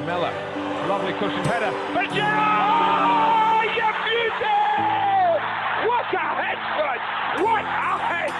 Miller, lovely cushioned header. But oh, you beauty! What a head, Spud! What a head!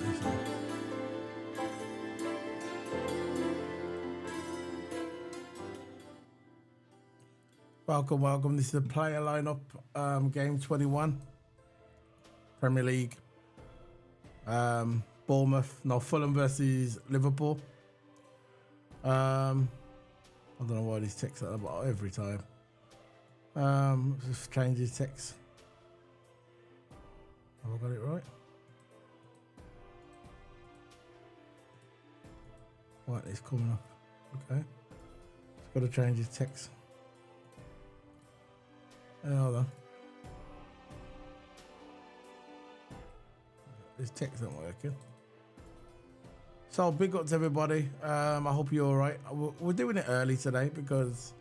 this one. Welcome. This is the player lineup, game 21, Premier League. Fulham versus Liverpool. I don't know why these texts are about every time. Just change these texts. Have I got it right? Right, it's coming up. Okay. Just got to change his text. Hold on. This text isn't working. So big up to everybody. I hope you're all right. We're doing it early today because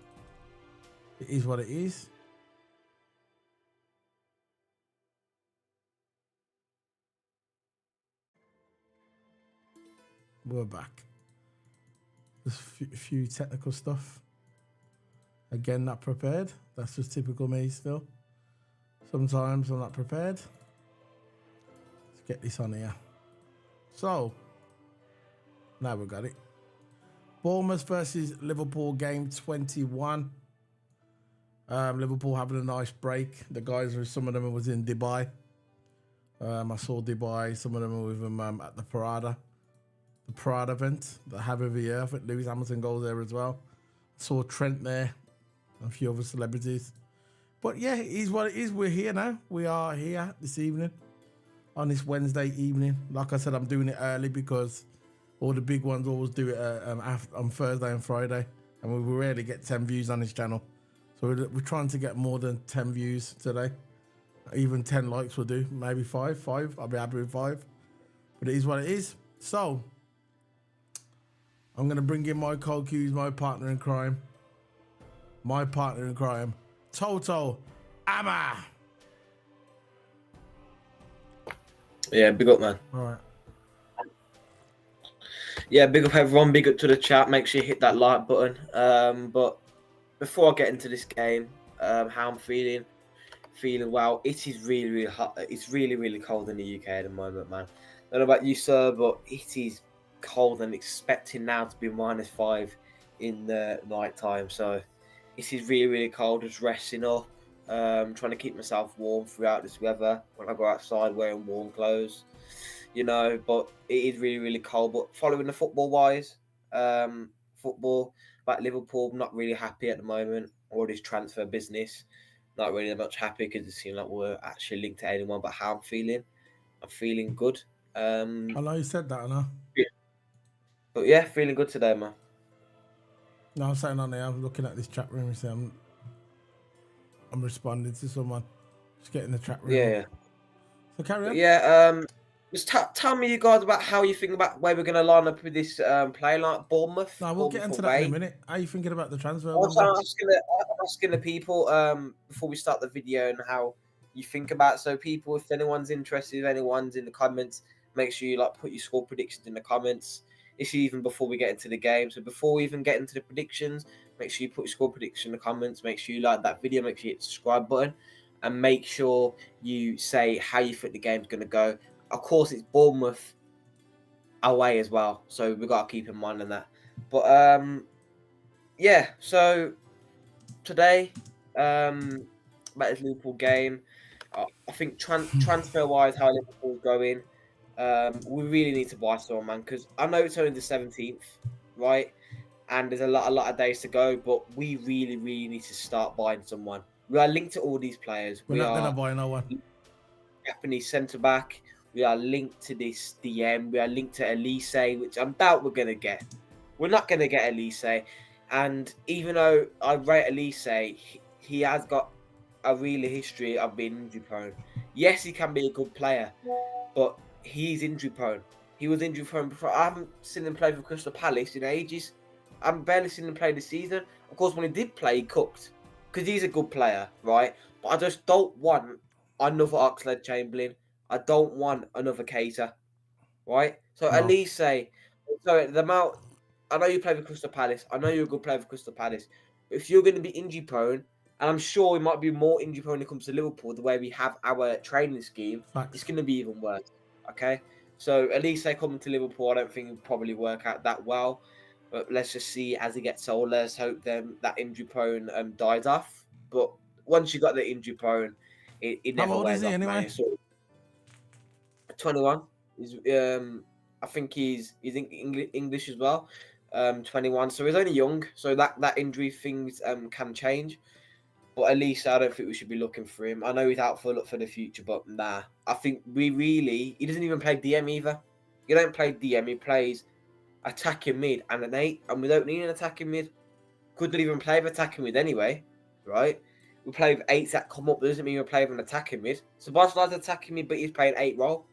it is what it is. We're back. Just a few technical stuff. Again, not prepared. That's just typical me still. Sometimes I'm not prepared. Let's get this on here. So, now we got it. Bournemouth versus Liverpool, game 21. Liverpool having a nice break. The guys, some of them was in Dubai. I saw Dubai. Some of them were with them at the Parada event that I have every year. I think Lewis Hamilton goes there as well. I saw Trent there. A few other celebrities. But yeah, it is what it is. We're here now. We are here this evening. On this Wednesday evening. Like I said, I'm doing it early because all the big ones always do it on Thursday and Friday. And we rarely get 10 views on this channel. So we're trying to get more than 10 views today. Even 10 likes will do. Maybe 5. I'll be happy with 5. But it is what it is. So, I'm going to bring in my co-Q's, my partner in crime. Toto Ama. Yeah, big up, man. All right. Yeah, big up everyone. Big up to the chat. Make sure you hit that like button. But before I get into this game, how I'm feeling well. It is really, really hot. It's really, really cold in the UK at the moment, man. I don't know about you, sir, but it is cold and expecting now to be -5 in the night time. So this is really, really cold. Just resting up. Trying to keep myself warm throughout this weather when I go outside wearing warm clothes, but it is really, really cold. But following the football-wise, football, about Liverpool, I'm not really happy at the moment. All this transfer business, not really much happy because it seems like we're actually linked to anyone. But how I'm feeling good. I know you said that, I know. But yeah, feeling good today, man. No, I'm saying on there, I'm looking at this chat room and saying I'm responding to someone. Just getting the chat room. Yeah. So carry on. Yeah, just tell me, you guys, about how you think about where we're going to line up with this play, like Bournemouth. No, we'll get into that in a minute. How are you thinking about the transfer? Also, I'm asking the people before we start the video and how you think about it. So people, if anyone's interested, if anyone's in the comments, make sure you put your score predictions in the comments. It's even before we get into the game. So before we even get into the predictions, make sure you put your score prediction in the comments. Make sure you like that video. Make sure you hit the subscribe button. And make sure you say how you think the game's going to go. Of course, it's Bournemouth away as well. So we've got to keep in mind on that. But, yeah. So today, about this Liverpool game, I think transfer-wise, how Liverpool's going, we really need to buy someone, man, because I know it's only the 17th, right? And there's a lot of days to go, but we really, really need to start buying someone. We are linked to all these players. We're not going to buy no one. Japanese centre-back. We are linked to this DM. We are linked to Elise, which I doubt we're going to get. We're not going to get Elise. And even though I rate Elise, he has got a real history of being injury-prone. Yes, he can be a good player, but he's injury-prone. He was injury-prone before. I haven't seen him play for Crystal Palace in ages. I've barely seen him play this season. Of course, when he did play, he cooked. Because he's a good player, right? But I just don't want another Oxlade-Chamberlain. I don't want another Keita, right? So No. at least say, so the amount, I know you play for Crystal Palace. I know you're a good player for Crystal Palace. But if you're going to be injury-prone, and I'm sure we might be more injury-prone when it comes to Liverpool, the way we have our training scheme, Facts. it's going to be even worse, okay? So at least they coming to Liverpool. I don't think it'll probably work out that well. But let's just see as he gets older. Let's hope that injury prone dies off. But once you got the injury prone, it How never old is wears he off, man. anyway? It's sort of 21. He's I think he's English as well. 21. So he's only young. So that injury things can change. But at least I don't think we should be looking for him. I know he's out for the future, but nah. I think he doesn't even play DM either. He don't play DM. He plays attacking mid and an 8, and we don't need an attacking mid. Couldn't even play with attacking mid anyway, right? We play with 8s that come up. That doesn't mean we play with an attacking mid. So Barcelona's attacking mid, but he's playing 8 role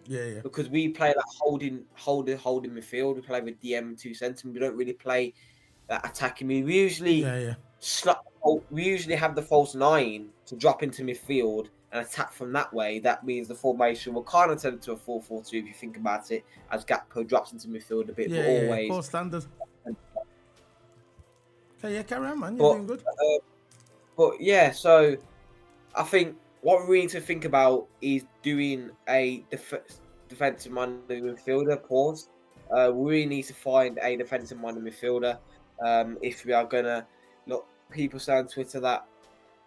Yeah. because we play like holding midfield. We play with DM 2 centre. We don't really play that attacking mid. We usually Yeah. we usually have the false 9 to drop into midfield and attack from that way. That means the formation will kind of turn into a 4-4-2 if you think about it, as Gakpo drops into midfield a bit, but Yeah. always. Poor standard. Okay, yeah, carry on, man. You're But doing good. yeah, so I think what we need to think about is doing a defensive minded midfielder. Pause. We really need to find a defensive minded midfielder. If we are gonna look, people say on Twitter that,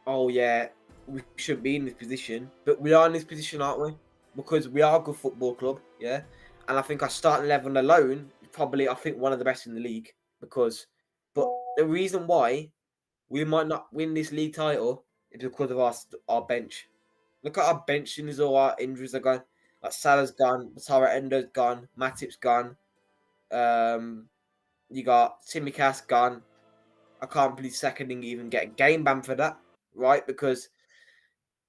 oh yeah, we shouldn't be in this position, but we are in this position, aren't we? Because we are a good football club, yeah. And I think our starting 11 alone, probably I think one of the best in the league. But the reason why we might not win this league title is because of our bench. Look at our bench, and all our injuries are gone. Like Salah's gone, Batara Endo's gone, Matip's gone. You got Simicast gone. I can't believe Seconding even get a game ban for that, right? Because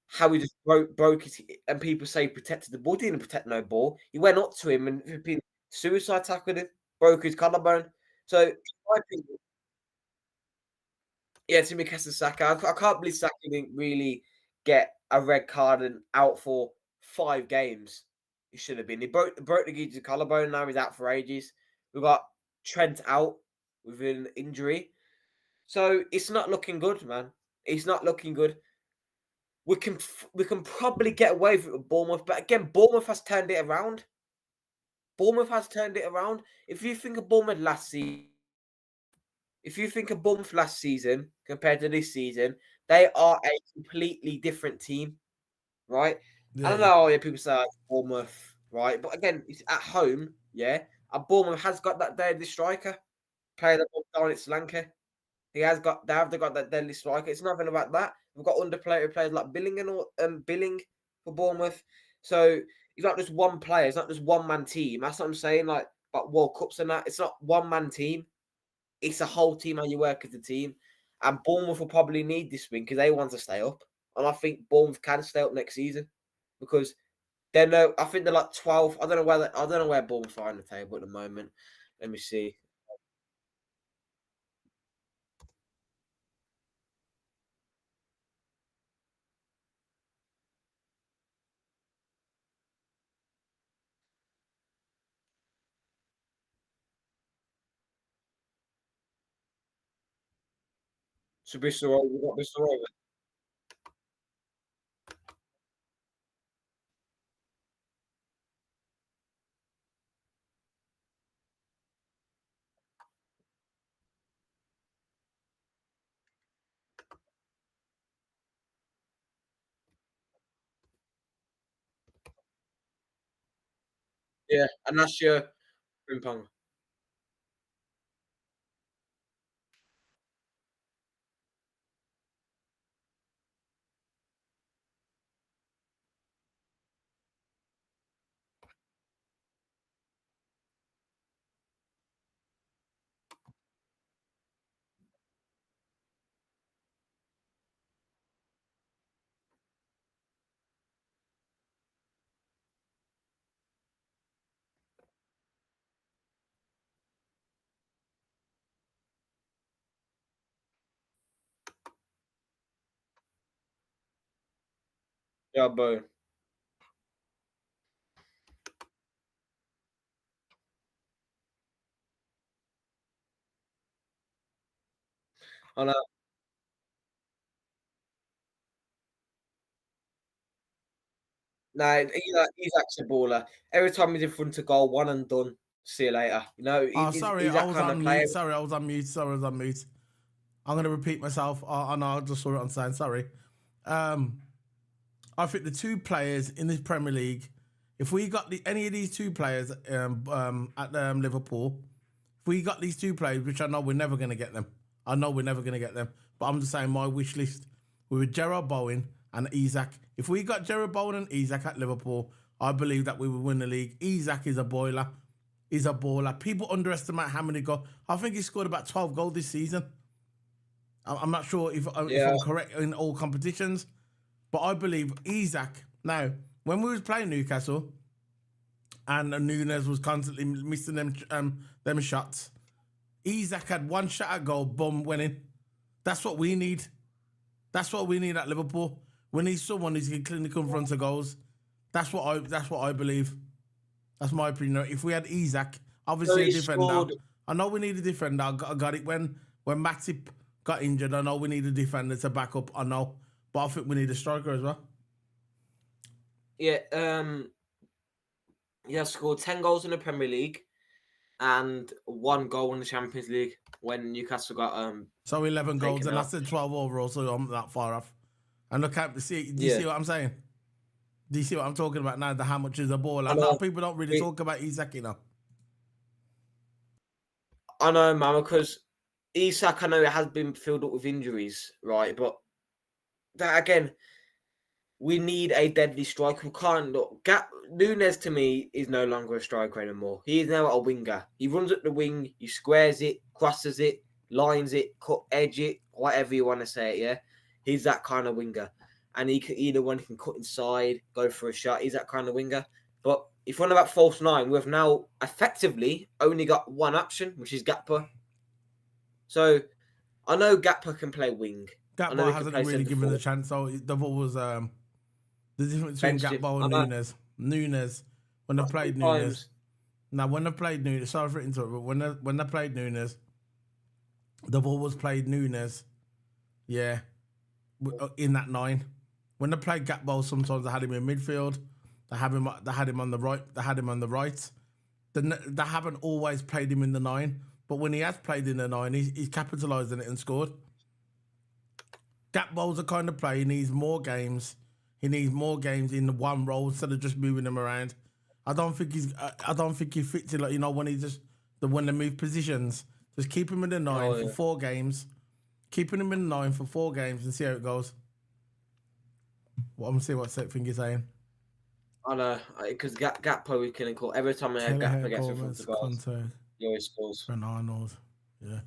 how he just broke it, and people say he protected the ball. He didn't protect no ball. He went up to him and suicide tackled him, broke his collarbone. So, I think, yeah, Tsimikas and Saka. I can't believe Saka didn't really get a red card and out for 5 games. He should have been. He broke the geezer's collarbone. Now he's out for ages. We've got Trent out with an injury, so it's not looking good, man. It's not looking good. We can probably get away with it with Bournemouth, but again, Bournemouth has turned it around. Bournemouth has turned it around. If you think of Bournemouth last season. If you think of Bournemouth last season compared to this season, they are a completely different team, right? I don't Yeah. know. Yeah, people say like Bournemouth, right? But again, it's at home, yeah. And Bournemouth has got that deadly striker, player that down at Sri Lanka. They have got that deadly striker. It's nothing about that. We've got underplayer players like Billing Billing for Bournemouth. So it's not just one player. It's not just one man team. That's what I'm saying. Like, but World Cups and that, it's not one man team. It's a whole team and you work as a team. And Bournemouth will probably need this win because they want to stay up. And I think Bournemouth can stay up next season because they're no. I think they're like 12. I don't know where Bournemouth are in the table at the moment. Let me see. So Bristol, we've got Bristol Rovers. Yeah, and that's your Frimpong. Yeah, bro. I know. No, Isaac's a baller. Every time he's in front of goal, one and done. See you later. You know, Oh, he's, sorry, he's I that was kind of on player. mute. Sorry, I was on mute. I'm going to repeat myself. I know, I just saw it on sign. Sorry. I think the two players in this Premier League, if we got any of these two players at Liverpool, if we got these two players, which I know we're never going to get them. But I'm just saying my wish list with Gerard Bowen and Isak. If we got Gerard Bowen and Isak at Liverpool, I believe that we would win the league. Isak is a boiler. He's a baller. People underestimate how many goals. I think he scored about 12 goals this season. I'm not sure if I'm correct in all competitions, but I believe Isak. Now, when we was playing Newcastle, and Nunes was constantly missing them shots, Isak had one shot at goal, boom, winning. That's what we need. That's what we need at Liverpool. We need someone who's clinical in front of goals. That's what I believe. That's my opinion. If we had Isak, obviously a defender. I know we need a defender. I got it when Matip got injured. I know we need a defender to back up. I know, but I think we need a striker as well. Yeah, he has scored 10 goals in the Premier League and 1 goal in the Champions League when Newcastle got So 11 goals, taken and I out. said 12 overall, so I'm not far off. And look at do you see what I'm saying? Do you see what I'm talking about now? How much is a ball? A lot of people don't really talk about Isak, you know. I know, man, because Isak, I know it has been filled up with injuries, right? But that again, we need a deadly striker. We can't look. Nunes to me is no longer a striker anymore. He is now a winger. He runs up the wing, he squares it, crosses it, lines it, edge it, whatever you want to say it. Yeah, he's that kind of winger, and he can either one can cut inside, go for a shot. He's that kind of winger. But if we're on about false nine, we've now effectively only got one option, which is Gakpo. So I know Gakpo can play wing. Gakpo hasn't really given the chance. So the ball was the difference between Gakpo and Nunes. Nunes, when they played Nunes. Now, when they played Nunes, sorry for interrupting, but when they played Nunes, the ball was played Nunes. Yeah, in that 9. When they played Gakpo, sometimes they had him in midfield. They had him on the right. They haven't always played him in the 9. But when he has played in the 9, he's capitalised on it and scored. Gakpo's the kind of player he needs more games. He needs more games in the one role instead of just moving him around. I don't think he fits it, like, you know, when when they move positions. Just keep him in the 9 for 4 games. Keeping him in the 9 for 4 games and see how it goes. Well, I'm gonna see what thing you're saying. I know, because Gakpo we can call every time Gakpo gets in front of goal. He always scores. Trent Arnold, yeah.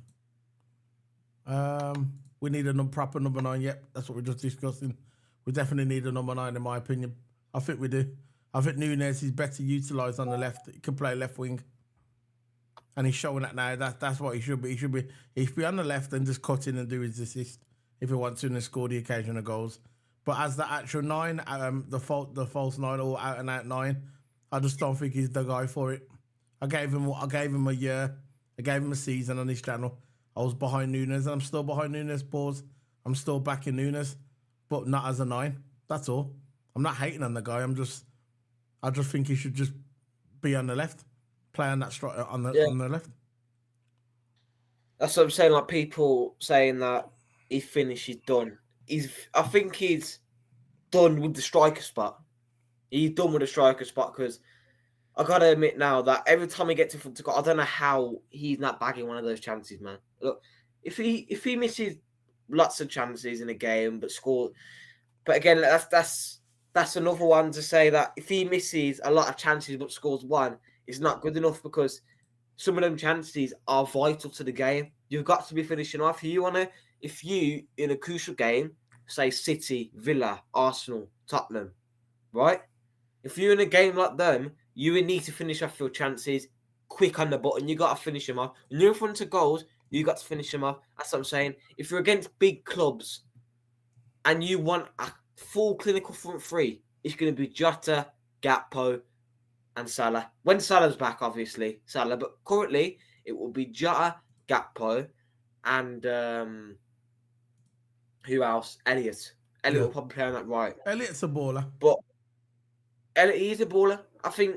We need a proper number 9. Yep, that's what we're just discussing. We definitely need a number 9, in my opinion. I think we do. I think Nunes is better utilised on the left. He can play left wing, and he's showing that now. That's what he should be. He should be on the left and just cut in and do his assist if he wants to and score the occasional goals. But as the actual 9, the false 9 or out and out 9, I just don't think he's the guy for it. I gave him a year. I gave him a season on his channel. I was behind Nunes, and I'm still behind Nunes. Pause. I'm still backing Nunes, but not as a 9. That's all. I'm not hating on the guy. I just think he should just be on the left, play on that on the left. That's what I'm saying. Like, people saying that he finished, he's done. I think he's done with the striker spot. He's done with the striker spot because I gotta admit now that every time he gets in front of goal, I don't know how he's not bagging one of those chances, man. Look, if he misses lots of chances in a game but score, but again, that's another one to say that if he misses a lot of chances but scores one, it's not good enough because some of them chances are vital to the game. You've got to be finishing off. If you in a crucial game, say City, Villa, Arsenal, Tottenham, right? If you're in a game like them, you would need to finish off your chances quick on the button. You got to finish them off. When you're in front of goals, you got to finish them off. That's what I'm saying. If you're against big clubs and you want a full clinical front three, it's going to be Jota, Gakpo, and Salah. When Salah's back, obviously, Salah. But currently, it will be Jota, Gakpo, and who else? Elliot. Elliot will probably play on that right. Elliot's a baller. But He is a baller, I think.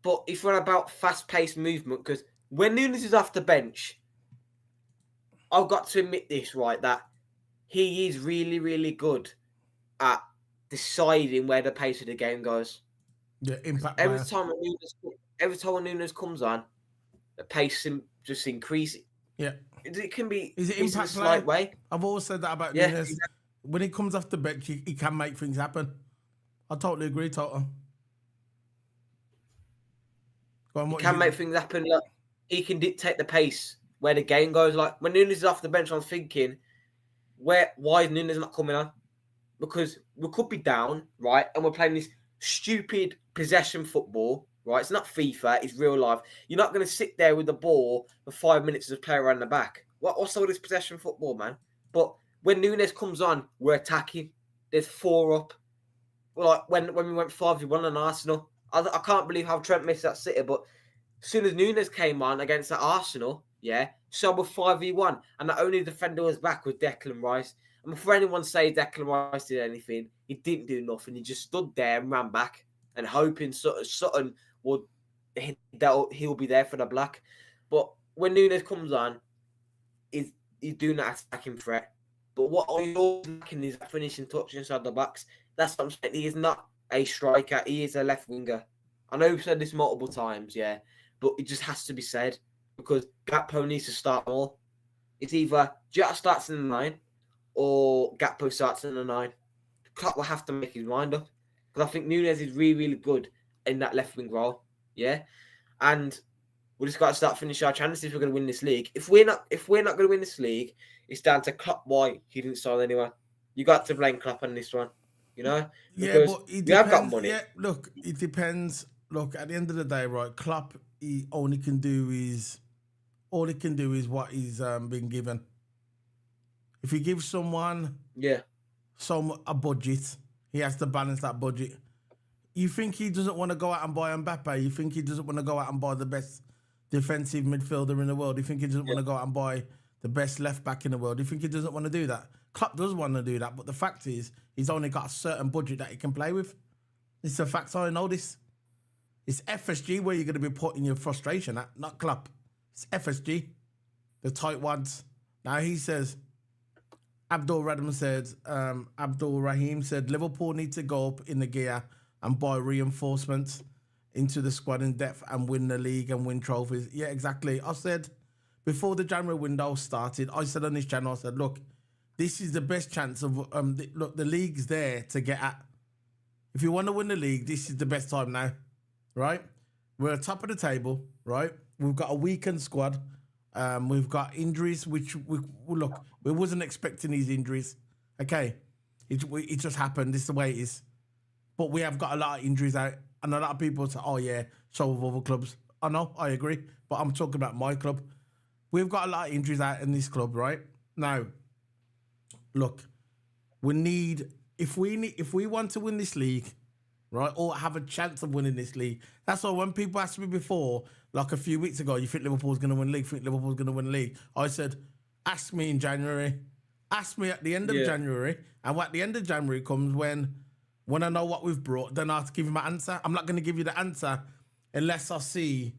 But if we're about fast-paced movement, because when Nunes is off the bench, I've got to admit this, right, that he is really, really good at deciding where the pace of the game goes. Yeah, impact Every player. time Nunes comes on, the pace just increases. Yeah. It can be Is it it's a impact slight player? way. I've always said that about Yeah, Nunes. exactly. When he comes off the bench, he can make things happen. I totally agree, Toto. Go on, He what you can make think? things happen. Like, he can dictate the pace where the game goes. Like when Nunes is off the bench, I'm thinking, why is Nunes not coming on? Because we could be down, right? And we're playing this stupid possession football, right? It's not FIFA, it's real life. You're not going to sit there with the ball for 5 minutes as a player around the back. What's all this possession football, man? But when Nunes comes on, we're attacking. There's 4 up. Like when we went 5-1 on Arsenal. I can't believe how Trent missed that sitter, but as soon as Nunes came on against that Arsenal, yeah, so we're 5v1. And the only defender was back was Declan Rice. And before anyone say Declan Rice did anything, he didn't do nothing. He just stood there and ran back and hoping Sutton would he'll be there for the black. But when Nunes comes on, he's doing that attacking threat. But what are you lacking is that finishing touch inside the box. That's what I'm saying. He is not a striker. He is a left winger. I know we've said this multiple times, yeah, but it just has to be said because Gakpo needs to start more. It's either Jota starts in the 9 or Gakpo starts in the 9. Klopp will have to make his mind up because I think Nunes is really, really good in that left wing role, yeah, and we just got to start finishing our chances if we're going to win this league. If we're not going to win this league, it's down to Klopp why he didn't sign anyone. You got to blame Klopp on this one, you know, Yeah, because but it we have got depends. money. Yeah, look, it depends. Look, at the end of the day, right, Klopp, all he can do is what he's been given. If he gives someone Yeah, a budget, he has to balance that budget. You think he doesn't want to go out and buy Mbappe? You think he doesn't want to go out and buy the best defensive midfielder in the world? You think he doesn't want to go out and buy the best left back in the world? You think he doesn't want to do that? Klopp does want to do that, but the fact is, he's only got a certain budget that he can play with. It's a fact. I know this. It's FSG where you're going to be putting your frustration at, not Klopp. It's FSG, the tight ones. Now he says, Abdul Rahim said, Liverpool need to go up in the gear and buy reinforcements into the squad in depth and win the league and win trophies. Yeah, exactly. I said, before the January window started, I said on this channel, I said, look, this is the best chance of, look, the league's there to get at. If you want to win the league, this is the best time now, right? We're at top of the table, right? We've got a weakened squad. We've got injuries, which we wasn't expecting these injuries. Okay, it just happened. This is the way it is. But we have got a lot of injuries out, and a lot of people say, "Oh yeah, so have other clubs." I know, I agree, but I'm talking about my club. We've got a lot of injuries out in this club, right? Now, look, if we want to win this league, right, or have a chance of winning this league. That's why when people asked me before, like a few weeks ago, you think Liverpool's going to win the league? Think Liverpool's going to win the league? I said, ask me in January. Ask me at the end of January. And at the end of January comes when I know what we've brought, then I'll give you my answer. I'm not going to give you the answer unless I see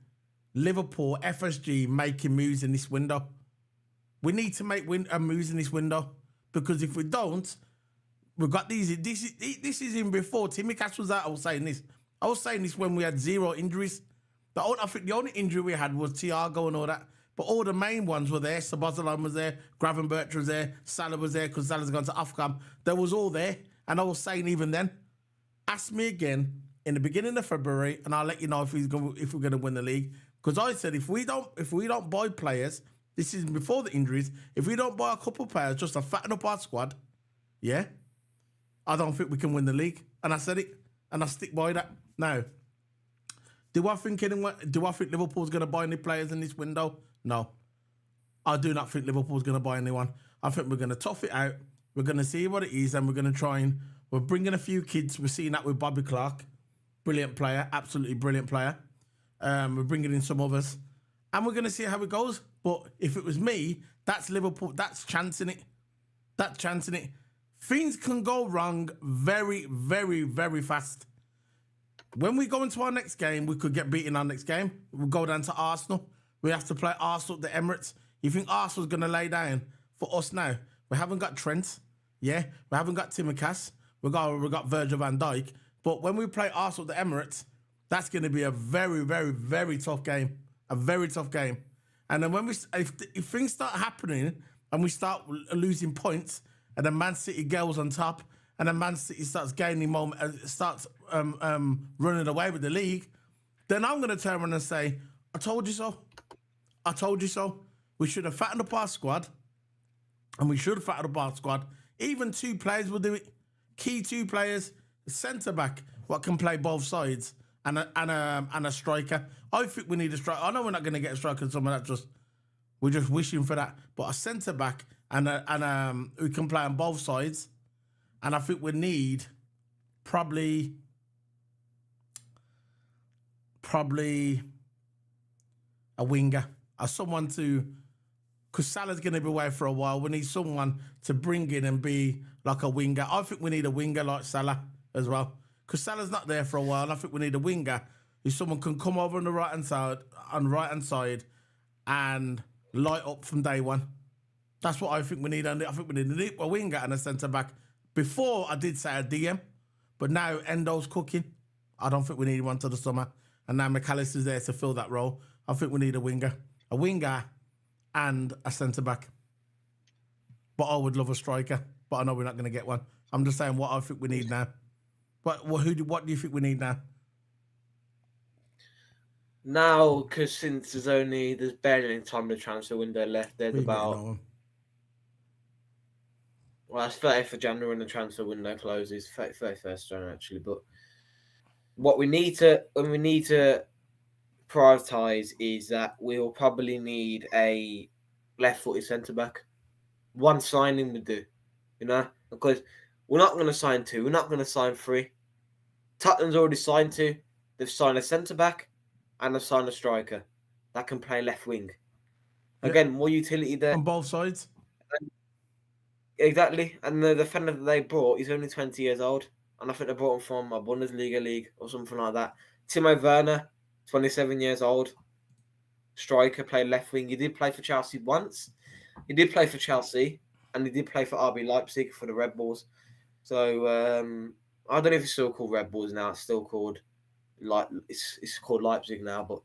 Liverpool, FSG making moves in this window. We need to make moves in this window because if we don't, we've got these. This is in before Timmy Cash was out. I was saying this when we had 0 injuries. I think the only injury we had was Thiago and all that. But all the main ones were there. Szoboszlai was there. Gravenberch was there. Salah was there because Salah's gone to Ofcom. They was all there. And I was saying even then, ask me again in the beginning of February, and I'll let you know if we're going to win the league. Because I said if we don't buy players, this is before the injuries. If we don't buy a couple of players just to fatten up our squad, yeah, I don't think we can win the league. And I said it, and I stick by that. Now, do I think Liverpool's going to buy any players in this window? No. I do not think Liverpool's going to buy anyone. I think we're going to tough it out. We're going to see what it is, and we're going to try and... We're bringing a few kids. We're seeing that with Bobby Clark. Brilliant player. Absolutely brilliant player. We're bringing in some others. And we're going to see how it goes. But if it was me, that's Liverpool. That's chancing it. That's chancing it. Things can go wrong very, very, very fast. when we go into our next game, we could get beaten our next game. We'll go down to Arsenal. We have to play Arsenal at the Emirates. You think Arsenal's going to lay down for us now? We haven't got Trent. Yeah. We haven't got Timmercast. We got Virgil van Dijk. But when we play Arsenal at the Emirates, that's going to be a very, very, very tough game. A very tough game. And then if things start happening and we start losing points and then Man City goes on top and then Man City starts gaining moment, starts running away with the league, then I'm going to turn around and say, I told you so. I told you so. We should have fattened up our squad. And we should have fattened up our squad. Even 2 players will do it. Key 2 players, centre-back, what can play both sides, and a striker. I think we need a striker. I know we're not going to get a striker, someone that we're just wishing for that. But a centre-back and who can play on both sides. And I think we need probably a winger, or someone to, because Salah's going to be away for a while. We need someone to bring in and be like a winger. I think we need a winger like Salah as well, because Salah's not there for a while. And I think we need a winger who someone can come over on the right hand side, and light up from day one. That's what I think we need. And I think we need a winger and a centre back. Before I did say a DM, but now Endo's cooking. I don't think we need one till the summer. And now McAllister's there to fill that role. I think we need a winger and a centre back. But I would love a striker. But I know we're not going to get one. I'm just saying what I think we need now. But what do you think we need now? Now, because since there's barely any time in the transfer window left. There's about... Well, it's 30th of January when the transfer window closes. 31st January, actually. But what we need to prioritise is that we'll probably need a left-footed centre-back. One signing would do, because we're not going to sign 2. We're not going to sign 3. Tottenham's already signed 2. They've signed a centre-back and they've signed a striker that can play left wing. Again, more utility there. On both sides. Exactly. And the defender that they brought, he's only 20 years old. And I think they brought him from a Bundesliga league or something like that. Timo Werner, 27 years old. Striker, played left wing. He did play for Chelsea once. He did play for Chelsea. And he did play for RB Leipzig for the Red Bulls. So, I don't know if it's still called Red Bulls now. It's still called... it's called Leipzig now. But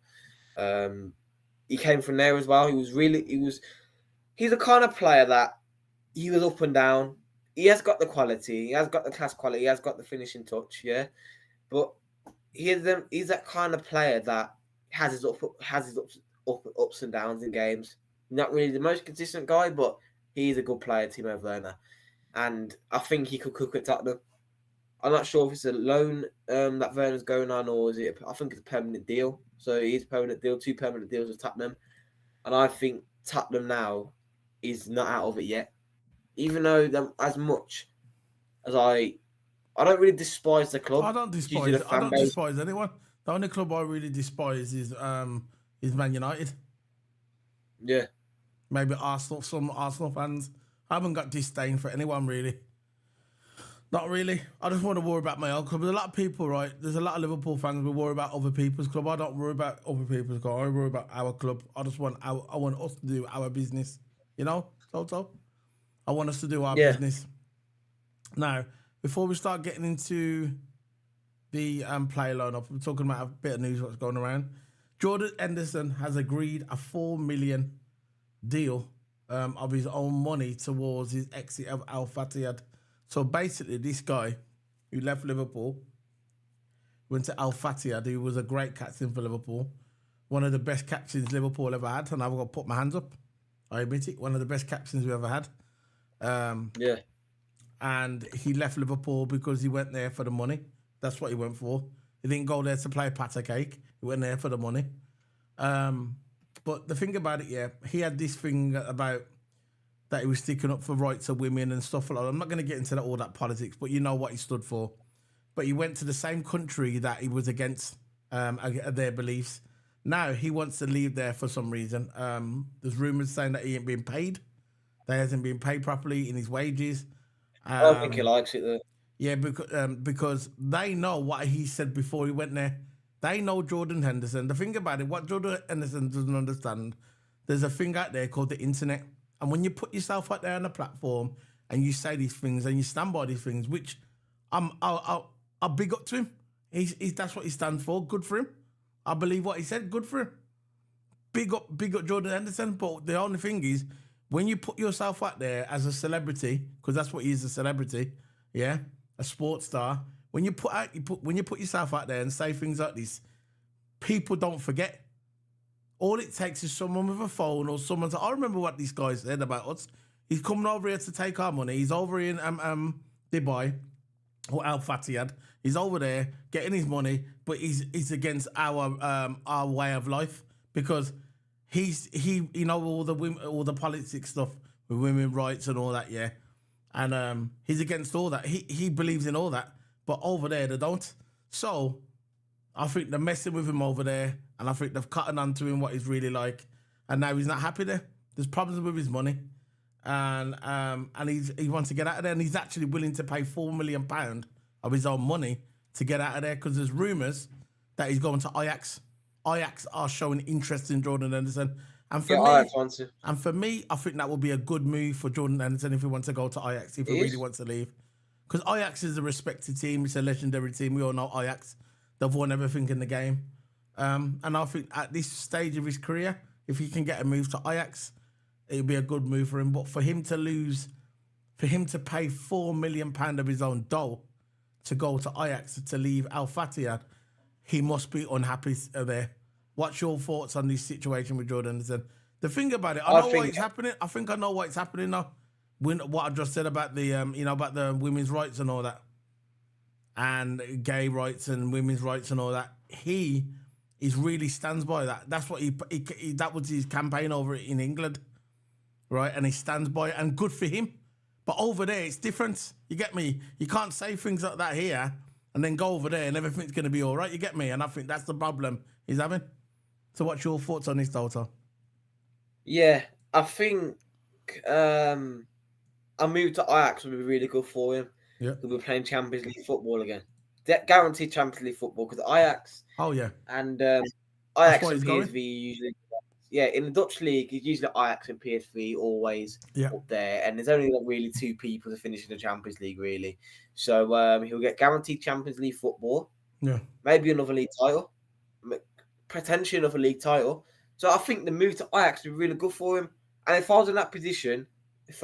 he came from there as well. He's the kind of player that he was up and down. He has got the quality. He has got the class quality. He has got the finishing touch, yeah. But he's that kind of player that has his ups and downs in games. Not really the most consistent guy, but he's a good player, Timo Werner. And I think he could cook at Tottenham. I'm not sure if it's a loan that Werner's going on, or is it? I think it's a permanent deal. So it is a permanent deal, 2 permanent deals with Tottenham. And I think Tottenham now is not out of it yet. Even though as much as I don't really despise the club. I don't despise anyone. The only club I really despise is Man United. Yeah. Maybe Arsenal, some Arsenal fans. I haven't got disdain for anyone really. Not really. I just want to worry about my own club. There's a lot of people, right? There's a lot of Liverpool fans who worry about other people's club. I don't worry about other people's club. I worry about our club. I want us to do our business. Toto? I want us to do our business. Now, before we start getting into the player lineup, I'm talking about a bit of news what's going around. Jordan Henderson has agreed a $4 million deal of his own money towards his exit of Al Fattiyad. So basically, this guy who left Liverpool went to Al Fattiyad, who was a great captain for Liverpool, one of the best captains Liverpool ever had, and I've got to put my hands up. I admit it, one of the best captains we ever had. And he left Liverpool because he went there for the money. That's what he went for. He didn't go there to play patty cake. He went there for the money. But the thing about it, he had this thing about that he was sticking up for rights of women and stuff like that. I'm not going to get into all that politics, but you know what he stood for. But he went to the same country that he was against their beliefs. Now he wants to leave there for some reason. There's rumours saying that he ain't being paid. That he hasn't been paid properly in his wages. I don't think he likes it though. Yeah, because they know what he said before he went there. They know Jordan Henderson. The thing about it, what Jordan Henderson doesn't understand, there's a thing out there called the internet. And when you put yourself out there on a platform and you say these things and you stand by these things, which I'll big up to him. That's what he stands for. Good for him. I believe what he said. Good for him. Big up Jordan Henderson. But the only thing is, when you put yourself out there as a celebrity, because that's what he is, a celebrity, yeah, a sports star. When you put yourself out there and say things like this, people don't forget. All it takes is someone with a phone or someone to. I remember what these guys said about us. He's coming over here to take our money. He's over in Dubai or Al Fatihad. He's over there getting his money, but he's against our way of life because he all the politics stuff with women's rights and all that, yeah. And he's against all that. He believes in all that, but over there they don't. So I think they're messing with him over there, and I think they've cut on to him what he's really like, and now he's not happy there. There's problems with his money, and he wants to get out of there, and he's actually willing to pay £4 million of his own money to get out of there because there's rumours that he's going to Ajax. Ajax are showing interest in Jordan Henderson. And for me, I think that would be a good move for Jordan Henderson if he wants to go to Ajax, if he really wants to leave. Because Ajax is a respected team. It's a legendary team. We all know Ajax. They've won everything in the game. And I think at this stage of his career, if he can get a move to Ajax, it would be a good move for him. But for him to pay £4 million of his own dough to go to Ajax, to leave Al Fatihad, he must be unhappy there. What's your thoughts on this situation with Jordan Henderson? The thing about it, I know why it's happening. I think I know why it's happening now. What I just said about the about the women's rights and all that, and gay rights and women's rights and all that. He really stands by that. That's what he that was his campaign over in England, right? And he stands by it, and good for him. But over there, it's different. You get me? You can't say things like that here and then go over there and everything's going to be all right. You get me? And I think that's the problem he's having. So what's your thoughts on this, Toto? Yeah, I think a move to Ajax would be really good for him. Yeah. He'll be playing Champions League football again. Guaranteed Champions League football because Ajax. Oh, yeah. And Ajax and PSV usually. Yeah, in the Dutch league, it's usually Ajax and PSV always up there. And there's only really two people to finish in the Champions League, really. So he'll get guaranteed Champions League football. Yeah. Maybe another league title. Potentially another league title. So I think the move to Ajax would be really good for him. And if I was in that position, if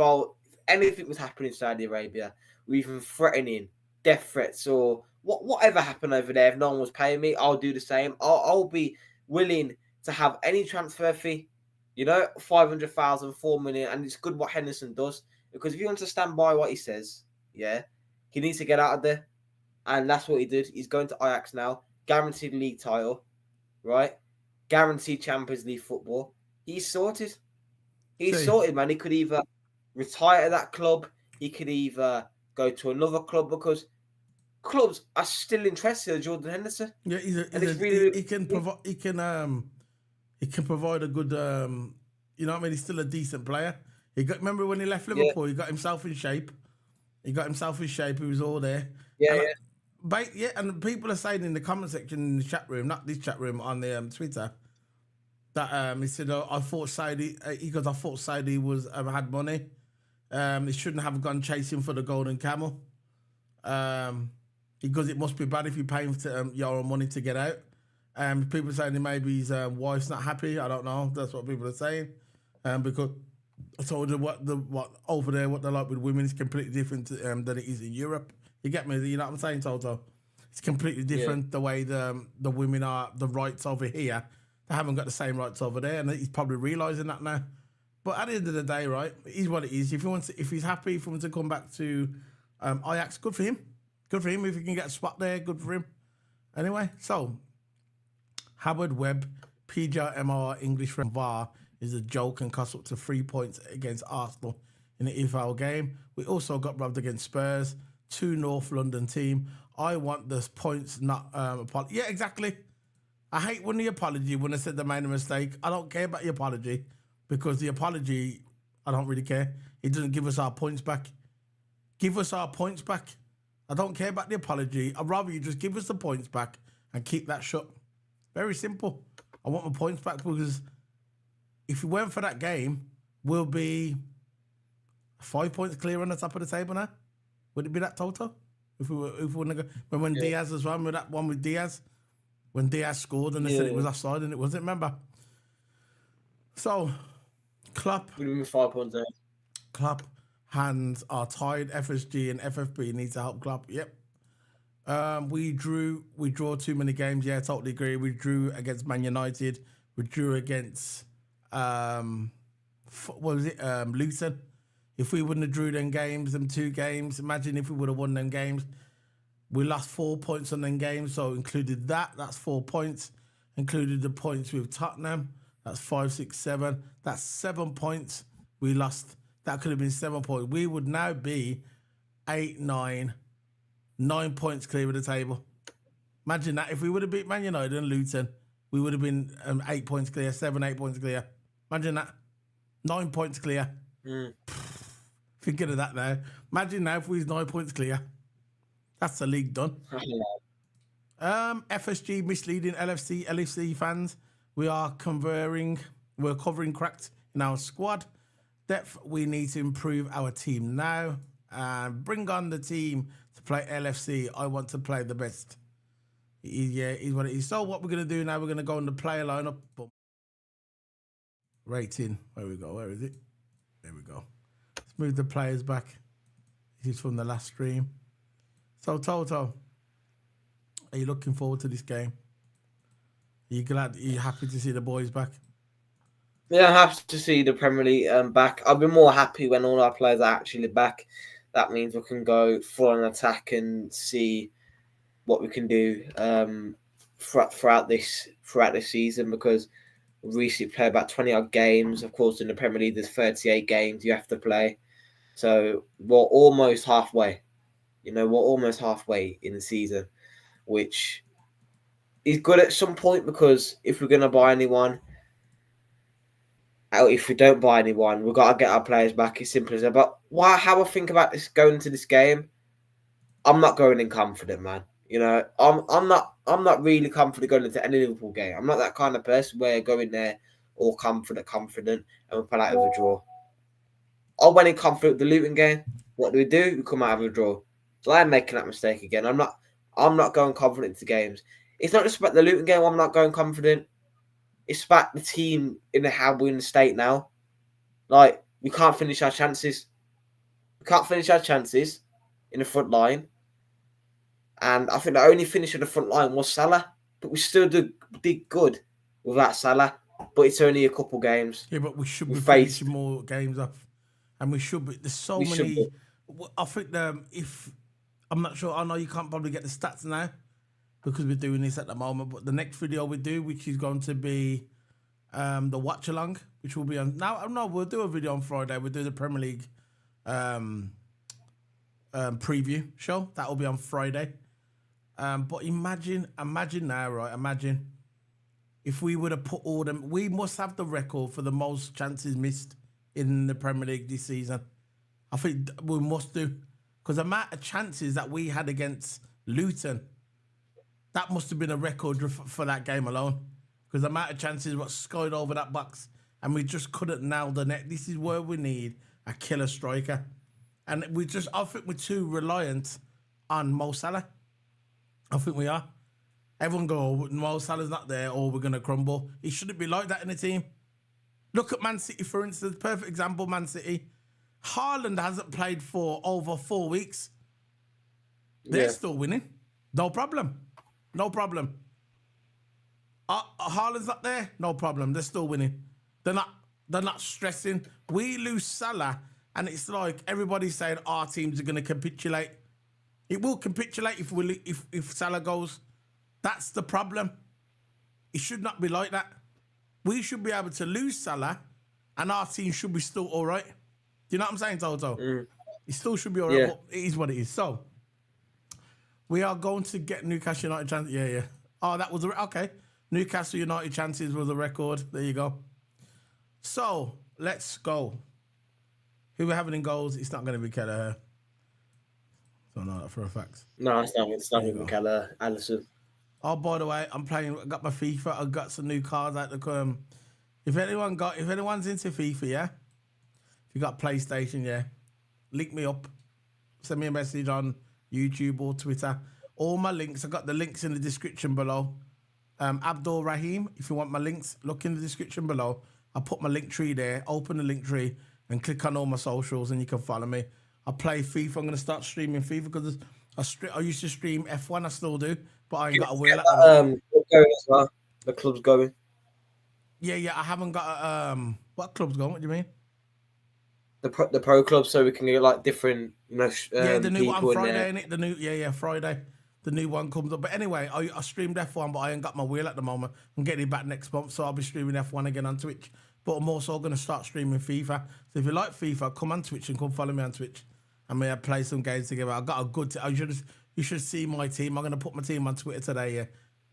anything was happening in Saudi Arabia, or even threatening death threats or whatever happened over there, if no one was paying me, I'll do the same. I'll be willing to have any transfer fee, 500,000, 4 million, and it's good what Henderson does, because if he wants to stand by what he says, he needs to get out of there, and that's what he did. He's going to Ajax now, guaranteed league title, right? Guaranteed Champions League football. He's sorted. He's sorted, man. He could either retire at that club, he could either go to another club, because clubs are still interested in Jordan Henderson. Yeah, he can provide a good, he's still a decent player. Remember when he left Liverpool, he got himself in shape. He was all there. And people are saying in the comment section in the chat room, not this chat room, on the Twitter, that he said, I thought Saudi was had money. He shouldn't have gone chasing for the golden camel. Because it must be bad if you pay your own money to get out. People saying that maybe his wife's not happy. I don't know. That's what people are saying. Because I told you what over there, what they're like with women is completely different than it is in Europe. You get me? You know what I'm saying, Toto? It's completely different the way the women are, the rights over here. They haven't got the same rights over there, and he's probably realising that now. But at the end of the day, right, it is what it is. If he's happy for him to come back to Ajax, good for him. Good for him. If he can get a spot there, good for him. Anyway, so Howard Webb, PGMR English from VAR is a joke and cost up to 3 points against Arsenal in the EFL game. We also got robbed against Spurs, 2 North London team. I want the points, not apology. Yeah, exactly. I hate when the apology, when I said they made a mistake. I don't care about the apology, because the apology, I don't really care. It doesn't give us our points back. Give us our points back. I don't care about the apology. I'd rather you just give us the points back and keep that shut. Very simple. I want my points back because if we went for that game, we'll be 5 points clear on the top of the table now. Would it be that total? If we wouldn't go, when Diaz as well, with that one with Diaz, when Diaz scored and they said it was offside and it wasn't, remember? So, Klopp. We'd have been 5 points there. Klopp hands are tied. FSG and FFP need to help Klopp. Yep. We draw too many games. Yeah, totally agree. We drew against Man United. We drew against what was it? Luton. If we wouldn't have drew them games, them 2 games, imagine if we would have won them games. We lost 4 points on them games, so included that's 4 points. Included the points with Tottenham, that's 5, 6, 7. That's 7 points we lost. That could have been 7 points. We would now be 8, 9 points clear of the table. Imagine that. If we would have beat Man United and Luton, we would have been 8 points clear, 7, 8 points clear. Imagine that. 9 points clear. Thinking of that now. Imagine now if we was 9 points clear. That's the league done. FSG misleading LFC fans. We're covering cracks in our squad. Depth, we need to improve our team now. And bring on the team to play LFC. I want to play the best. Yeah, is what it is. So what we're going to do now, we're going to go on the player lineup. Rating. Where we go? Where is it? There we go. Let's move the players back. This is from the last stream. So, Toto, are you looking forward to this game? Are you happy to see the boys back? Yeah, I'm happy to see the Premier League back. I'll be more happy when all our players are actually back. That means we can go full on attack and see what we can do throughout this season, because we recently played about 20 odd games. Of course, in the Premier League, there's 38 games you have to play. So we're almost halfway. We're almost halfway in the season, which is good at some point, because if we're going to buy anyone, if we don't buy anyone, we've got to get our players back. As simple as that. But how I think about this going into this game, I'm not going in confident, man. I'm not really confident going into any Liverpool game. I'm not that kind of person where I go in there all confident, and we pull out of a draw. I went in confident with the Luton game. What do? We come out of a draw. So I'm making that mistake again. I'm not going confident into games. It's not just about the Luton game. I'm not going confident. It's about the team how we're in the state now. Like, we can't finish our chances. We can't finish our chances in the front line. And I think the only finish in the front line was Salah. But we still did good without Salah. But it's only a couple games. Yeah, but we should be finishing more games off. And we should be. There's so many. I think if... I'm not sure. I know you can't probably get the stats now because we're doing this at the moment. But the next video we do, which is going to be the watch along, which will be on now. No, we'll do a video on Friday. We'll do the Premier League preview show. That will be on Friday. But imagine now, right? Imagine if we would have put all them. We must have the record for the most chances missed in the Premier League this season. I think we must do. Because the amount of chances that we had against Luton, that must have been a record for that game alone. Because the amount of chances what skied over that box, and we just couldn't nail the net. This is where we need a killer striker. And I think we're too reliant on Mo Salah. I think we are. Everyone go, Mo Salah's not there, or we're going to crumble. It shouldn't be like that in a team. Look at Man City, for instance. Perfect example, Man City. Haaland hasn't played for over 4 weeks. They're still winning. No problem. Haaland's not there. No problem. They're still winning. They're not stressing. We lose Salah, and it's like everybody's saying our teams are going to capitulate. It will capitulate if Salah goes. That's the problem. It should not be like that. We should be able to lose Salah, and our team should be still all right. Do you know what I'm saying, Toto? It still should be all right, but it is what it is. So, we are going to get Newcastle United chances. Yeah. Oh, that was okay. Newcastle United chances was a record. There you go. So, let's go. Who we're having in goals? It's not going to be Kelleher. So I know that for a fact. No, it's not. It's not There you with go. Allison. Oh, by the way, I'm playing. I got my FIFA. I got some new cards out to come. If anyone's into FIFA, yeah. If you got PlayStation, yeah, link me up. Send me a message on YouTube or Twitter. All my links. I got the links in the description below. Abdul Rahim. If you want my links, look in the description below. I put my link tree there. Open the link tree and click on all my socials, and you can follow me. I play FIFA. I'm gonna start streaming FIFA because I used to stream F1. I still do, but I ain't got a wheel at the moment. Club going as well. The club's going. Yeah. I haven't got a What club's going? What do you mean? The pro club, so we can get like different, Yeah, the new one people on in there. Friday, innit? The new Friday. The new one comes up. But anyway, I streamed F1, but I ain't got my wheel at the moment. I'm getting it back next month, so I'll be streaming F1 again on Twitch. But I'm also going to start streaming FIFA. So if you like FIFA, come on Twitch and come follow me on Twitch. And may I play some games together. I got a good. You should see my team. I'm going to put my team on Twitter today. Yeah,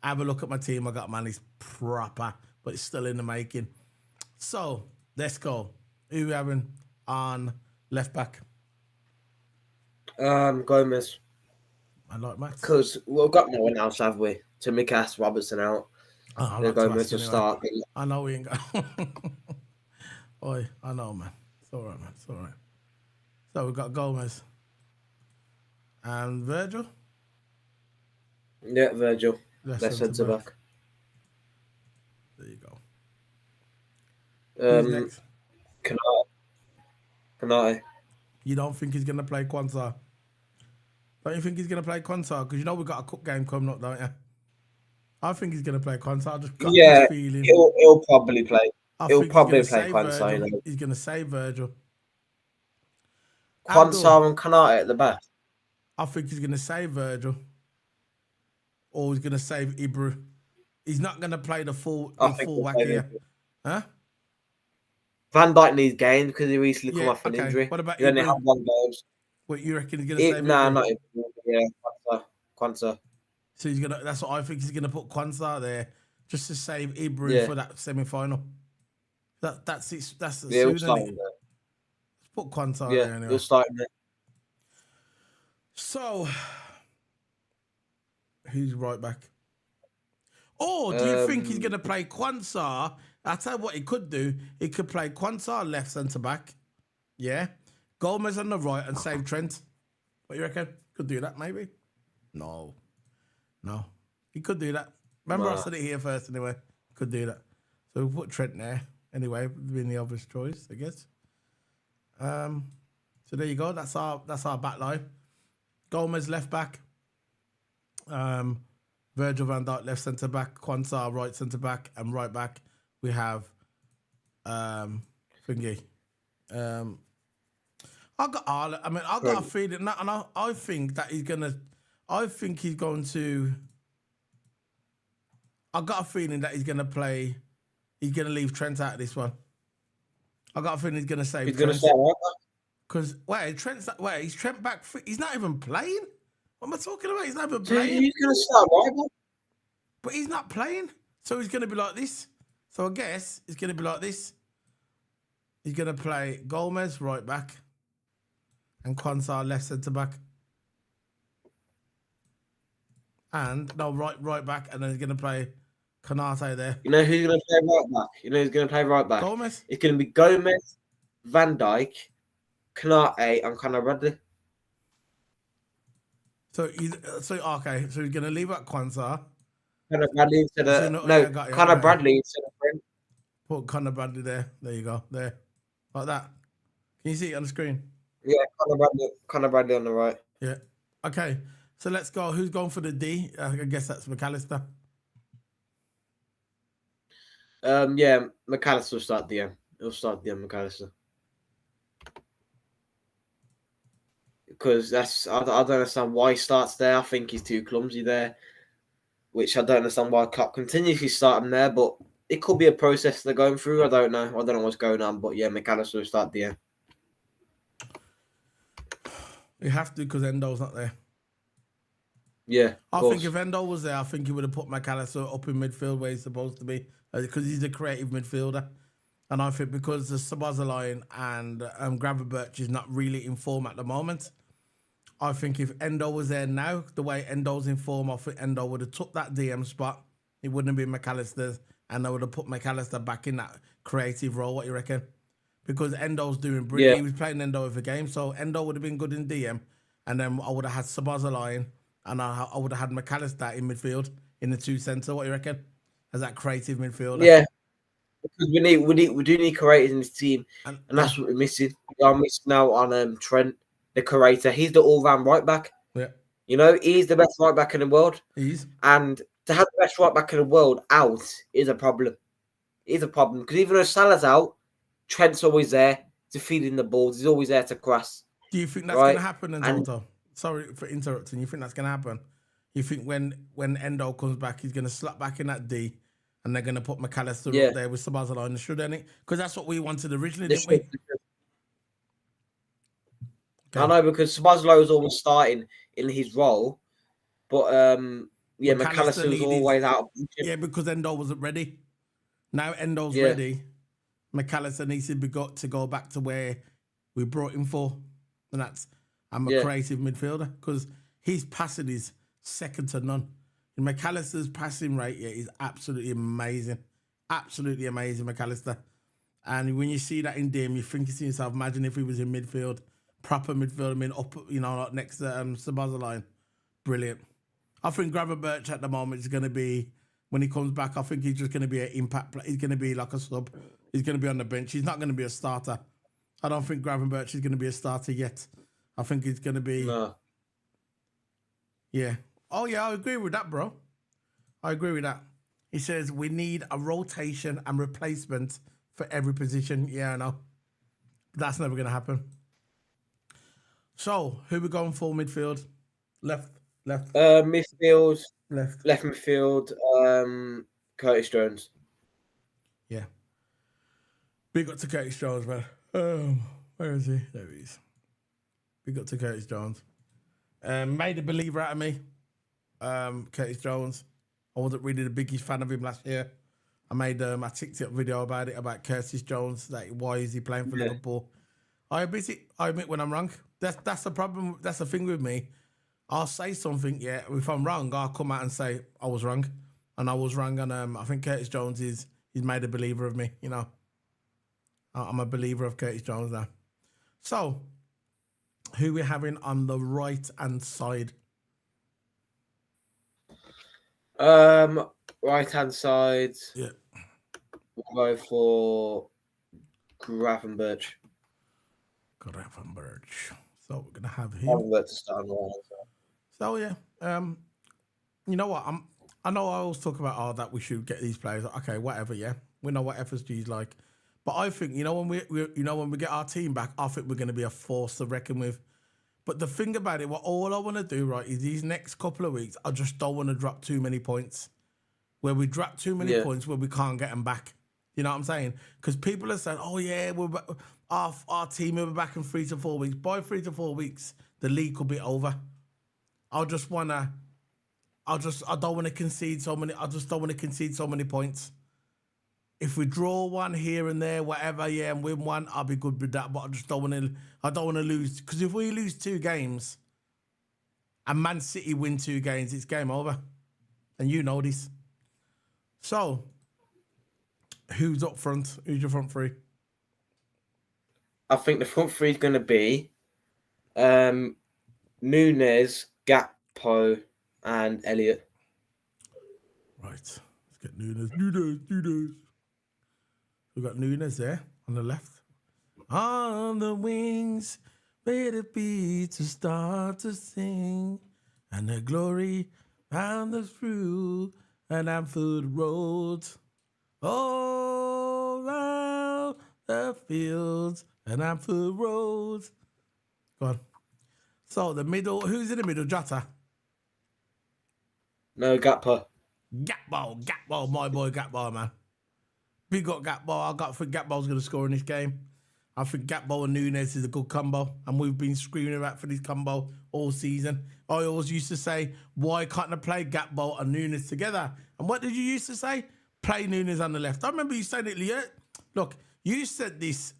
have a look at my team. I got, man. It's proper, but it's still in the making. So let's go. Who we having on left back? Gomez. I like Max. Because we've got no one else, have we? To make us Robertson out. Oh, Then Gomez will start. I know we ain't got. Oi, I know, man. It's all right, man. It's all right. So we've got Gomez and Virgil. Yeah, Virgil. Left Left centre back. There you go. Who's next? Canate. You don't think he's gonna play Quansah? Don't you think he's gonna play Quansah? Because you know we got a cup game coming up, don't you? I think he's gonna play Quansah. I just got this feeling. He'll probably play. He'll probably play Quansah. You know? He's gonna save Virgil. Quansah and Canate at the back. I think he's gonna save Virgil, or he's gonna save Ibra. He's not gonna play the full whack here, huh? Van Dijk needs games because he recently come off an injury. What about he only had 1 goal. What you reckon he's gonna save? Nah, not Ibra. Yeah, Quansah. So he's gonna. That's what I think. He's gonna put Quansah there just to save Ibra for that semi-final. That's it. That's the we'll start there. Let's put Quansah there anyway. We'll start there. So, who's right back? Or do you think he's gonna play Quansah? I'll tell you what he could do. He could play Quansah left centre back. Yeah. Gomez on the right and save Trent. What you reckon? Could do that maybe? No. He could do that. Remember I said it here first anyway. Could do that. So we'll put Trent there. Anyway, being the obvious choice, I guess. So there you go. That's our back line. Gomez left back. Virgil van Dijk left centre back. Quansah right centre back, and right back we have Thingy. I got a feeling that, and I think that he's gonna. I think he's going to. I got a feeling that he's gonna play. He's gonna leave Trent out of this one. I got a feeling he's gonna save. He's gonna start right back. Because is Trent back? He's not even playing. What am I talking about? He's not even playing. He's gonna start right back. But he's not playing, so he's gonna be like this. So I guess it's gonna be like this. He's gonna play Gomez right back, and Quansah left centre back. And no, right back, and then he's gonna play Canate there. You know who's gonna play right back? Gomez. It's gonna be Gomez, Van Dijk, Canate, and Conor Bradley. So he's gonna leave out Quansah. Conor Bradley instead of Conor Bradley instead of Brent. Put Conor Bradley there. There you go. There, like that. Can you see it on the screen? Yeah, Conor Bradley on the right. Yeah. Okay. So let's go. Who's going for the D? I guess that's McAllister. Yeah, McAllister will start DM. He'll start DM McAllister. Because I don't understand why he starts there. I think he's too clumsy there. Which I don't understand why Klopp continues to start him there, but it could be a process they're going through. I don't know what's going on, but yeah, McAllister will start DM. You have to because Endo's not there. Yeah, I think if Endo was there, I think he would have put McAllister up in midfield where he's supposed to be because he's a creative midfielder. And I think because the Szoboszlai and Gravenberch is not really in form at the moment, I think if Endo was there now, the way Endo's in form, I think Endo would have took that DM spot. It wouldn't have been McAllister's, and I would have put McAllister back in that creative role. What you reckon? Because Endo's doing brilliant. Yeah. He was playing Endo every game, so Endo would have been good in DM, and then I would have had Sabazza and I would have had McAllister in midfield in the 2 centre. What you reckon? As that creative midfielder. Yeah. Because we do need creators in this team, and that's what we're missing. We are missing out on Trent, the creator. He's the all-round right back. yeah, You know, he's the best right back in the world. he's And to have the best right back in the world out is a problem. Is a problem. Because even though Salah's out, Trent's always there to feed in the balls. He's always there to cross. Do you think that's Right. going to happen, Toto? Sorry for interrupting. You think that's going to happen? You think when Endo comes back, he's going to slap back in that D, and they're going to put McAllister Yeah. up there with Sabazza and should any? Because that's what we wanted originally, They didn't we? should. I know, because Sabazza was always starting in his role, but yeah, McAllister was always out of position. Yeah, because Endo wasn't ready. Now Endo's Yeah. ready. McAllister needs to go back to where we brought him for, and that's I'm a Yeah. creative midfielder because his passing is second to none. And McAllister's passing rate is absolutely amazing, McAllister. And when you see that in game, you think to yourself, imagine if he was in midfield, proper midfield, I mean up, like next to Sabazza line, brilliant. I think Gravenberch at the moment is going to be, when he comes back, I think he's just going to be an impact player. He's going to be like a sub. He's going to be on the bench. He's not going to be a starter. I don't think Gravenberch is going to be a starter yet. I think he's going to be... No. Yeah. Oh, yeah, I agree with that, bro. I agree with that. He says, we need a rotation and replacement for every position. Yeah, I know. That's never going to happen. So, who we going for midfield? Left. Midfield, Left. left midfield, Curtis Jones. Yeah. Big up to Curtis Jones, man. Where is he? There he is. Big up to Curtis Jones. Made a believer out of me. Curtis Jones. I wasn't really the biggest fan of him last year. I made a TikTok video about it, about Curtis Jones. Like, why is he playing for Liverpool? I admit when I'm wrong. That's the problem. That's the thing with me. I'll say something, yeah. If I'm wrong, I'll come out and say I was wrong, and I was wrong. And I think Curtis Jones he's made a believer of me. You know, I'm a believer of Curtis Jones now. So, who we having on the right hand side? Right hand side. Yeah, We'll go for Gravenberch. Gravenberch. So we're gonna have him. Gravenberch to start on the right. So yeah, you know what? I know I always talk about that we should get these players. Okay, whatever. Yeah, we know what FSG's like, but I think when we get our team back, I think we're going to be a force to reckon with. But the thing about it, all I want to do right is these next couple of weeks, I just don't want to drop too many points. Where we drop too many points where we can't get them back. You know what I'm saying? Because people are saying, "Oh yeah, our team will be back in 3 to 4 weeks." By 3 to 4 weeks, the league could be over. I don't want to concede so many. I just don't want to concede so many points. If we draw one here and there, whatever, and win one, I'll be good with that. But I just don't want to. I don't want to lose, because if we lose 2 games, and Man City win 2 games, it's game over, and you know this. So, who's up front? Who's your front three? I think the front three is going to be Nunes, Gakpo, and Elliott. Right. Let's get Nunes. We've got Nunes there on the left. On the wings, where it be to start to sing, and the glory found us through an Anfield Road. All around the fields and Anfield Road. Go on. So the middle, who's in the middle? Jota. No, Gakpo. Gakpo, my boy Gakpo, man. Big up Gakpo. I think Gakpo's going to score in this game. I think Gakpo and Nunes is a good combo, and we've been screaming about for this combo all season. I always used to say, why can't I play Gakpo and Nunes together? And what did you used to say? Play Nunes on the left. I remember you saying it, Leo. Look, you said this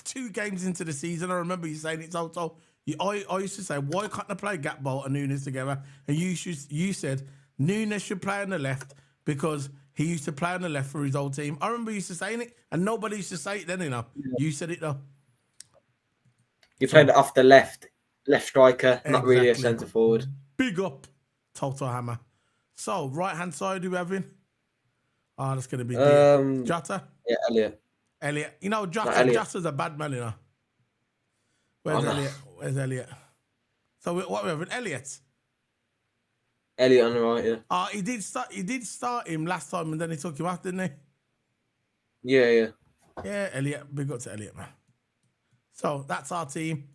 2 games into the season. I remember you saying it, so I used to say, why can't they play Gakpo and Nunes together? And you said Nunes should play on the left because he used to play on the left for his old team. I remember you used to saying it, and nobody used to say it then, You said it, though. You played it off the left striker, not really a Exactly. centre forward. Big up, Toto Hammer. So, right-hand side, who we having? Oh, that's going to be Jota. Yeah, Elliot. You know, Jota's a bad man, Where's Elliot? Where's Elliot? So, what we having? Elliot on the right, yeah. He did start him last time, and then he took him off, didn't he? Yeah. Yeah, Elliot. Big up to Elliot, man. So, that's our team.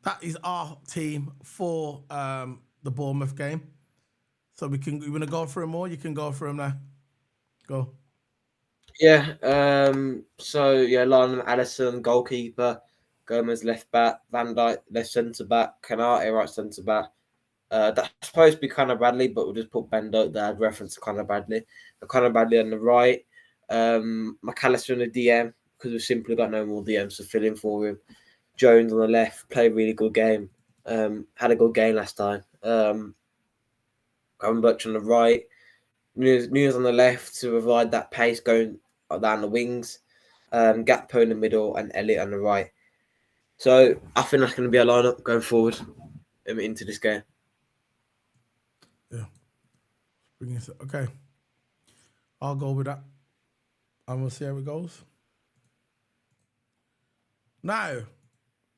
That is our team for the Bournemouth game. So you want to go through them more? You can go through them now. Go. Yeah. Lionel Allison, goalkeeper. Gomez left back. Van Dijk left centre back. Canate right centre back. That's supposed to be Conor Bradley, but we'll just put Ben Doak there. I'd reference to Conor Bradley. Conor Bradley on the right. McAllister in the DM because we've simply got no more DMs to fill in for him. Jones on the left, played a really good game. Had a good game last time. Gavin Butch on the right. Nunes on the left to provide that pace going down the wings. Gakpo in the middle and Elliot on the right. So I think that's going to be a lineup going forward into this game. Yeah. Okay. I'll go with that. And we'll see how it goes. Now,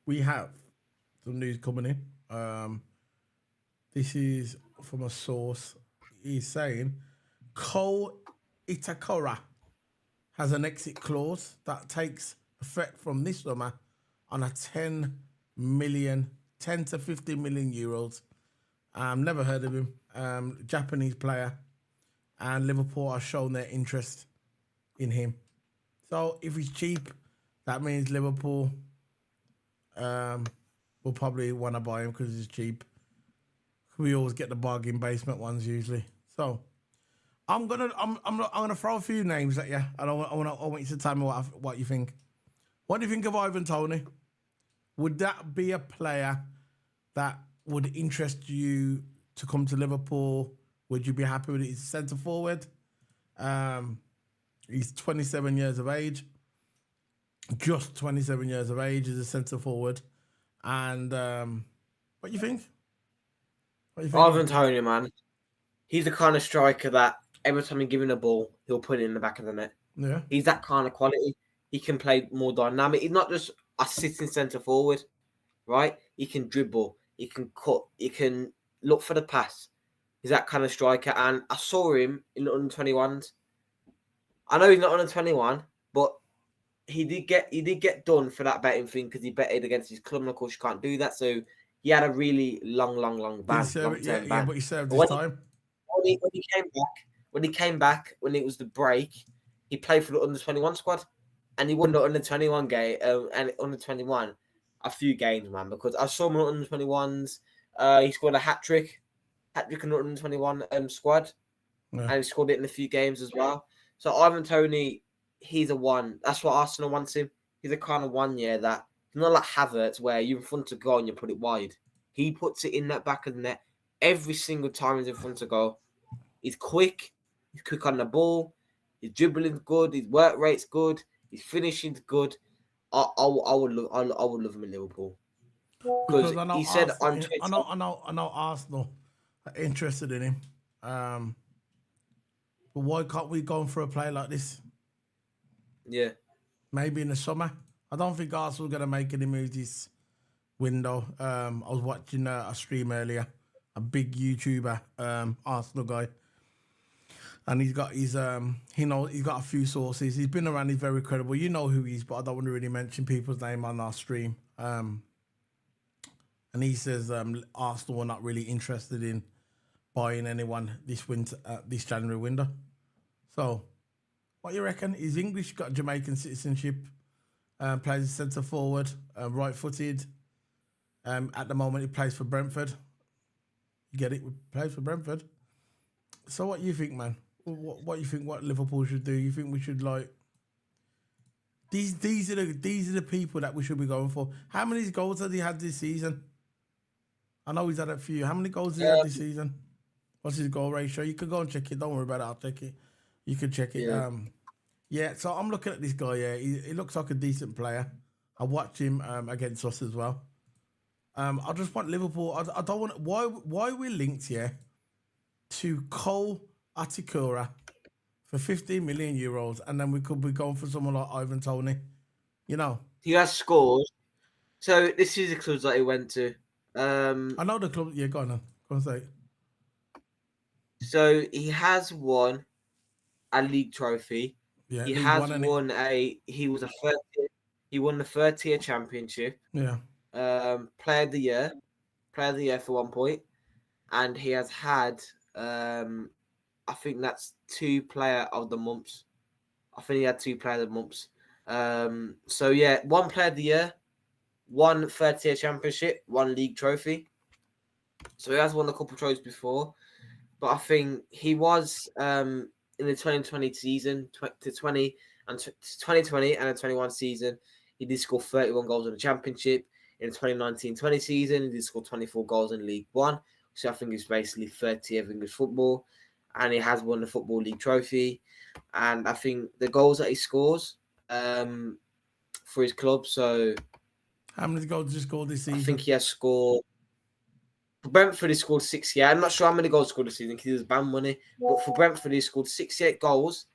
we have some news coming in. This is from a source. He's saying Ko Itakura has an exit clause that takes effect from this summer on a 10 to 15 million euros. Never heard of him. Japanese player. And Liverpool have shown their interest in him. So if he's cheap, that means Liverpool will probably want to buy him because he's cheap. We always get the bargain basement ones usually. So I'm gonna throw a few names at you, and I want you to tell me what you think. What do you think of Ivan Toney? Would that be a player that would interest you to come to Liverpool? Would you be happy with it? He's centre forward. He's 27 years of age. Just 27 years of age as a centre forward. And what do you think? Ivan Toney, man. He's the kind of striker that every time you give him a ball, he'll put it in the back of the net. Yeah. He's that kind of quality. He can play more dynamic. He's not just a sitting centre forward, right? He can dribble. He can cut. He can look for the pass. He's that kind of striker. And I saw him in the under-21s. I know he's not under 21, but he did get done for that betting thing because he betted against his club, and of course you can't do that. So he had a really long ban. Yeah, but he served his time. When he came back, when it was the break, he played for the under-21 squad, and he won the under-21 game and under-21 a few games, man. Because I saw him on under-21s. He scored a hat-trick in the under-21 squad, and he scored it in a few games as well. So Ivan Toney, he's a one. That's what Arsenal wants him. He's a kind of one, that he's not like Havertz where you're in front of goal and you put it wide. He puts it in that back of the net every single time he's in front of goal. He's quick. He's quick on the ball. His dribbling's good. His work rate's good. His finishing's good. I would love him in Liverpool because he said on Twitter. I know Arsenal are interested in him. But why can't we go for a play like this? Yeah. Maybe in the summer. I don't think Arsenal are going to make any moves this window. I was watching a stream earlier. A big YouTuber, Arsenal guy. And he's got he's got a few sources. He's been around, he's very credible. You know who he is, but I don't want to really mention people's name on our stream. And he says Arsenal are not really interested in buying anyone this winter, this January window. So, what you reckon? He's English, got Jamaican citizenship, plays centre forward, right-footed. At the moment, he plays for Brentford. You get it? Plays for Brentford. So, what you think, man? What you think? What Liverpool should do? You think we should these are the people that we should be going for? How many goals has he had this season? I know he's had a few. How many goals he had this season? What's his goal ratio? You can go and check it. Don't worry about it. I'll check it. You can check it. Yeah. So I'm looking at this guy. Yeah, he looks like a decent player. I watched him against us as well. I just want Liverpool. I don't want. Why we're linked here to Cole Atikura for 15 million euros, and then we could be going for someone like Ivan Toney. You know, He has scored. So this is the clubs that he went to. I know the club. Yeah, go on. Go on, say it. So he has won a league trophy. Yeah, He League has One, won he won the third tier championship. Yeah. Player of the year for 1 point, and he has had I think that's 2 player of the months. I think he had 2 player of the months. So yeah, 1 player of the year, 1 third tier championship, 1 league trophy. So he has won a couple trophies before, but I think he was in the 2020 season, 2020 and the 21 season, he did score 31 goals in the championship. In the 2019-20 season, he did score 24 goals in League One, so I think it's basically 30th of English football, and he has won the Football League trophy. And I think the goals that he scores for his club, so How many goals did he score this season? I think he has scored. For Brentford, he scored 68. I'm not sure how many goals he scored this season because he was banned money. But for Brentford, he scored 68 goals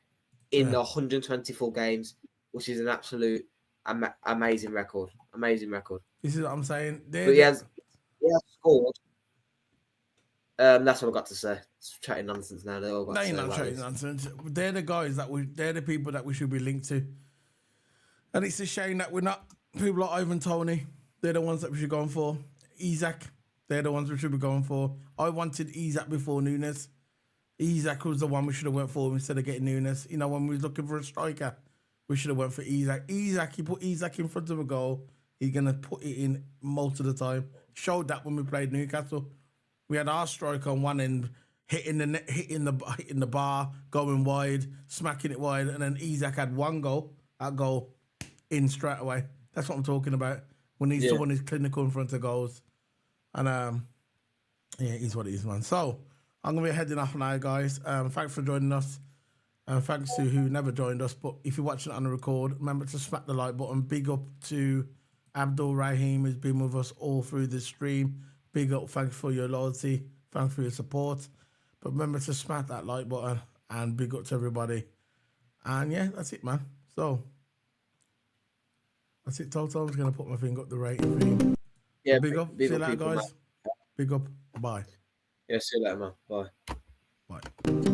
in 124 games, which is an absolute amazing record. Amazing record. This is what I'm saying. But he has scored. That's what I got to say. It's chatting nonsense now. They're all about They ain't not chatting nonsense. They're the guys they're the people that we should be linked to. And it's a shame that we're not people like Ivan Toney. They're the ones that we should go for. Isaac, they're the ones we should be going for. I wanted Isaac before Nunes. Isaac was the one we should have went for instead of getting Nunes. You know, when we was looking for a striker, we should have went for Isaac. You put Isaac in front of a goal, he's gonna put it in most of the time. Showed that when we played Newcastle. We had our striker on one end, hitting the bar, going wide, smacking it wide, and then Isaac had one goal, that goal in straight away. That's what I'm talking about. When someone is clinical in front of goals. And yeah, it is what it is, man. So I'm gonna be heading off now, guys. Thanks for joining us. Thanks to who never joined us, but if you're watching it on the record, remember to smack the like button. Big up to Abdul Rahim, who's been with us all through the stream. Big up, thanks for your loyalty, thanks for your support. But remember to smack that like button, and big up to everybody. And yeah, that's it, man. So that's it, Toto. I'm just gonna put my finger up the rating for you. Yeah, big up. See you later, guys. Man. Big up. Bye. Yeah, see you later, man. Bye. Bye.